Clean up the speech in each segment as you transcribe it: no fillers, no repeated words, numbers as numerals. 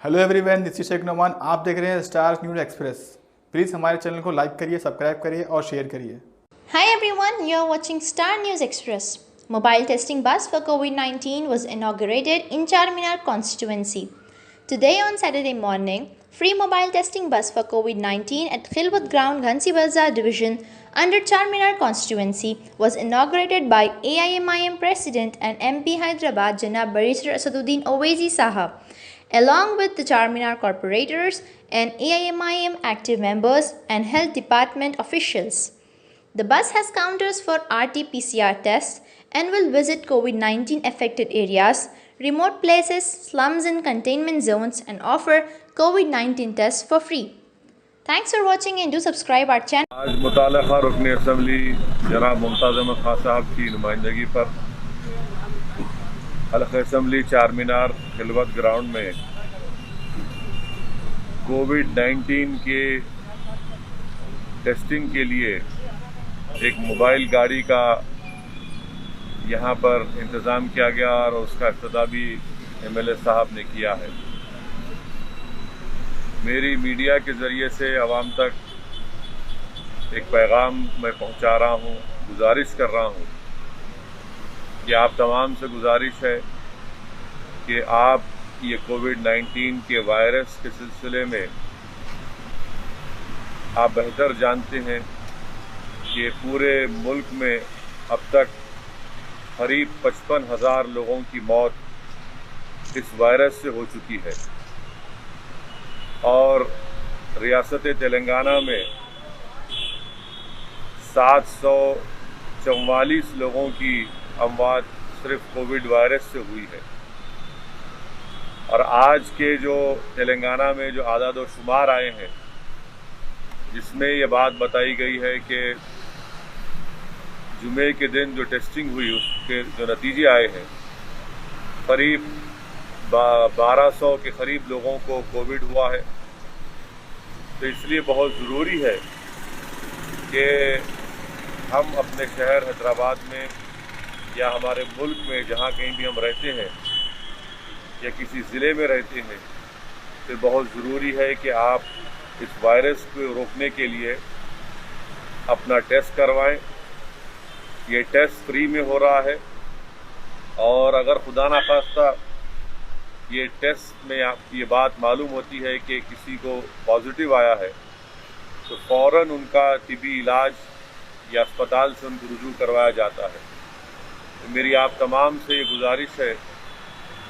Hello everyone, this is Sheikh Noman. आप देख रहे हैं स्टार न्यूज़ एक्सप्रेस। प्लीज़ हमारे चैनल को लाइक करिए, सब्सक्राइब करिए और शेयर करिए। Hi everyone, you're watching Star News Express. Mobile testing bus for COVID-19 was inaugurated in Charminar constituency. Today on Saturday morning, free mobile testing bus for COVID-19 at Khilwat Ground, Ghansi Bazar division under Charminar constituency was inaugurated by AIMIM President and MP Hyderabad Janab Barrister Asaduddin Owaisi Sahab, along with the Charminar corporators and AIMIM active members and health department officials. The bus has counters for RT-PCR tests and will visit COVID-19 affected areas, remote places, slums and containment zones and offer COVID-19 tests for free. Thanks for watching and do subscribe our channel. आज मुताल्लिक़ा रुकन assembly जनाब मुमताज़ अहमद खान साहब की नुमाइंदगी पर हल्क़े assembly Charminar Khilwat ground में कोविड-19 के testing के लिए एक मोबाइल गाड़ी का यहाँ पर इंतज़ाम किया गया और उसका इफ्तिताह भी MLA साहब ने किया है। मेरी मीडिया के ज़रिए से आवाम तक एक पैगाम मैं पहुँचा रहा हूँ, गुजारिश कर रहा हूँ कि आप तमाम से गुजारिश है कि आप ये कोविड-19 के वायरस के सिलसिले में आप बेहतर जानते हैं कि पूरे मुल्क में अब तक करीब 55,000 लोगों की मौत इस वायरस से हो चुकी है और रियासत तेलंगाना में 744 लोगों की अमवात सिर्फ कोविड वायरस से हुई है। और आज के जो तेलंगाना में जो आदाद व शुमार आए हैं, जिसमें ये बात बताई गई है कि जुमे के दिन जो टेस्टिंग हुई उसके जो नतीजे आए हैं, करीब 1200 के करीब लोगों को कोविड हुआ है। तो इसलिए बहुत ज़रूरी है कि हम अपने शहर हैदराबाद में या हमारे मुल्क में जहाँ कहीं भी हम रहते हैं या किसी ज़िले में रहते हैं, तो बहुत ज़रूरी है कि आप इस वायरस को रोकने के लिए अपना टेस्ट करवाएं। ये टेस्ट फ्री में हो रहा है और अगर खुदा ना खास्ता ये टेस्ट में आप ये बात मालूम होती है कि किसी को पॉजिटिव आया है, तो फ़ौरन उनका तिबी इलाज या अस्पताल से उनको रुजू करवाया जाता है। तो मेरी आप तमाम से ये गुजारिश है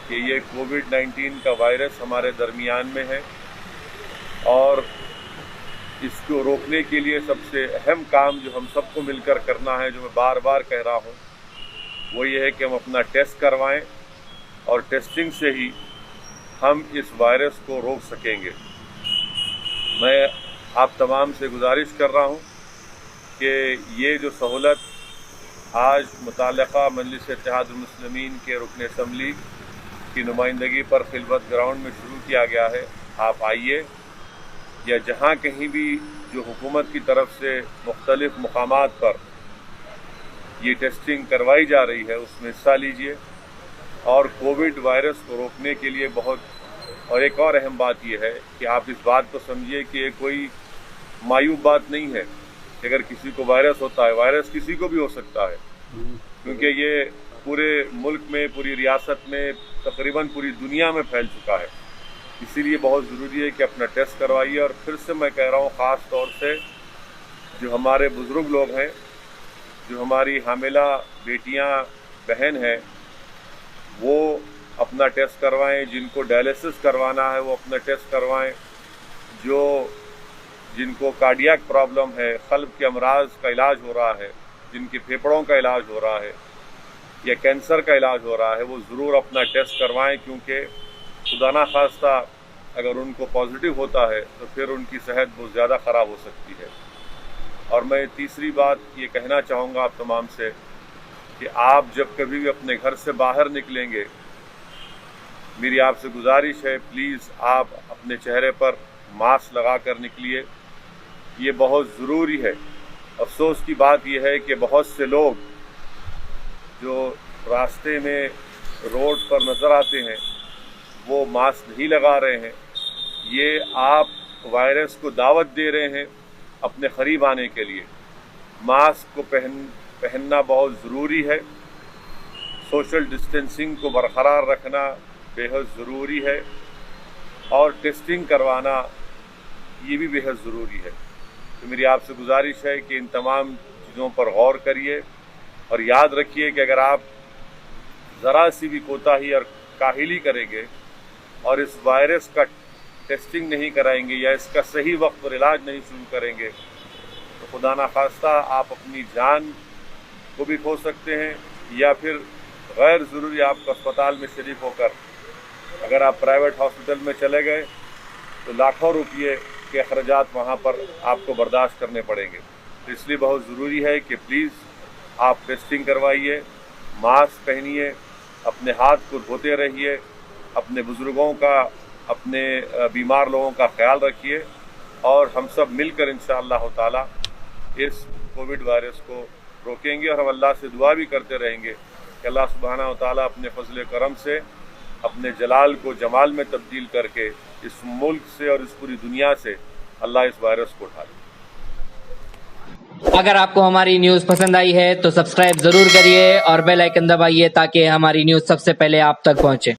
कि ये कोविड-19 का वायरस हमारे दरमियान में है और इसको रोकने के लिए सबसे अहम काम जो हम सबको मिलकर करना है, जो मैं बार बार कह रहा हूँ, वो ये है कि हम अपना टेस्ट करवाएं और टेस्टिंग से ही हम इस वायरस को रोक सकेंगे। मैं आप तमाम से गुजारिश कर रहा हूँ कि ये जो सहूलत आज मुताल्लिक़ा मजलिस इत्तेहादुल मुस्लिमीन के रुकन असम्बली की नुमाइंदगी पर खिलवत ग्राउंड में शुरू किया गया है। आप आइए, या जहाँ कहीं भी जो हुकूमत की तरफ से मुख्तलिफ़ मकामात पर ये टेस्टिंग करवाई जा रही है उसमें हिस्सा लीजिए। और कोविड वायरस को रोकने के लिए और एक और अहम बात यह है कि आप इस बात को समझिए कि ये कोई मायूब बात नहीं है कि अगर किसी को वायरस होता है, वायरस किसी को भी हो सकता है, क्योंकि ये पूरे मुल्क में, पूरी रियासत में, तकरीबन पूरी दुनिया में फैल चुका है। इसीलिए बहुत ज़रूरी है कि अपना टेस्ट करवाइए। और फिर से मैं कह रहा हूँ, ख़ास तौर से जो हमारे बुज़ुर्ग लोग हैं, जो हमारी हामिला बेटियाँ बहन हैं, वो अपना टेस्ट करवाएं। जिनको डायलिसिस करवाना है वो अपना टेस्ट करवाएं। जिनको कार्डियक प्रॉब्लम है, क़ल्ब के अमराज का इलाज हो रहा है, जिनके फेफड़ों का इलाज हो रहा है या कैंसर का इलाज हो रहा है, वो ज़रूर अपना टेस्ट करवाएं, क्योंकि खुदा ना खास्ता अगर उनको पॉजिटिव होता है तो फिर उनकी सेहत बहुत ज़्यादा ख़राब हो सकती है। और मैं तीसरी बात ये कहना चाहूँगा आप तमाम से कि आप जब कभी भी अपने घर से बाहर निकलेंगे, मेरी आपसे गुजारिश है, प्लीज़ आप अपने चेहरे पर मास्क लगा कर निकलिए। ये बहुत ज़रूरी है। अफसोस की बात यह है कि बहुत से लोग जो रास्ते में रोड पर नज़र आते हैं वो मास्क नहीं लगा रहे हैं। ये आप वायरस को दावत दे रहे हैं अपने करीब आने के लिए। मास्क को पहनना बहुत ज़रूरी है, सोशल डिस्टेंसिंग को बरकरार रखना बेहद ज़रूरी है, और टेस्टिंग करवाना ये भी बेहद ज़रूरी है। तो मेरी आपसे गुजारिश है कि इन तमाम चीज़ों पर गौर करिए और याद रखिए कि अगर आप ज़रा सी भी कोताही और काहिली करेंगे और इस वायरस का टेस्टिंग नहीं कराएंगे या इसका सही वक्त पर इलाज नहीं शुरू करेंगे तो खुदा ना खास्ता आप अपनी जान को भी खो सकते हैं, या फिर गैर ज़रूरी आपको अस्पताल में शरीक होकर अगर आप प्राइवेट हॉस्पिटल में चले गए तो लाखों रुपये के अखराजात वहाँ पर आपको बर्दाश्त करने पड़ेंगे। तो इसलिए बहुत ज़रूरी है कि प्लीज़ आप टेस्टिंग करवाइए, मास्क पहनिए, अपने हाथ को धोते रहिए, अपने बुज़ुर्गों का, अपने बीमार लोगों का ख्याल रखिए, और हम सब मिलकर इंशाअल्लाह ताला इस कोविड वायरस को रोकेंगे। और हम अल्लाह से दुआ भी करते रहेंगे कि अल्लाह सुब्हाना व तआला अपने फजल करम से अपने जलाल को जमाल में तब्दील करके इस मुल्क से और इस पूरी दुनिया से अल्लाह इस वायरस को उठा ले। अगर आपको हमारी न्यूज़ पसंद आई है तो सब्सक्राइब ज़रूर करिए और बेल आइकन दबाइए ताकि हमारी न्यूज़ सबसे पहले आप तक पहुंचे।